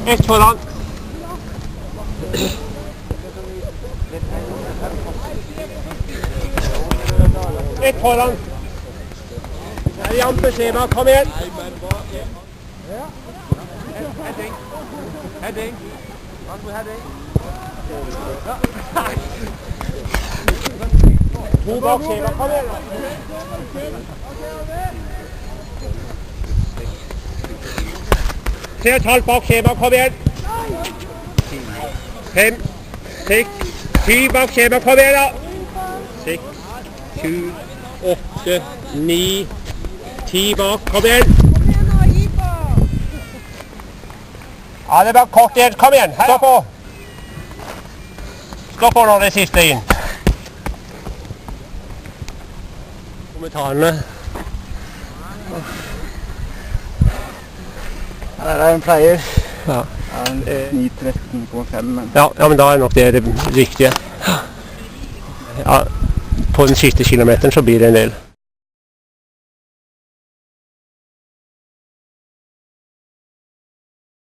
Ett foran. Ett foran. Det er jevnt på skjema, kom igjen. Heading. Heading. To bak skjema, kom igjen. 3,5 bak skjema, kom igjen. 5, 6, 7 bak skjema, kom igjen da. 6, 7, 8, 9, 10 bak, kom igjen. Ja, det er bare kort igjen, kom igjen, stå på. Stå på når det siste inn. Kommentarene. Her er en pleier. Ja. 9,13,5, men... Ja, men da er nok det riktige. Ja, på den siste kilometeren så blir det en del.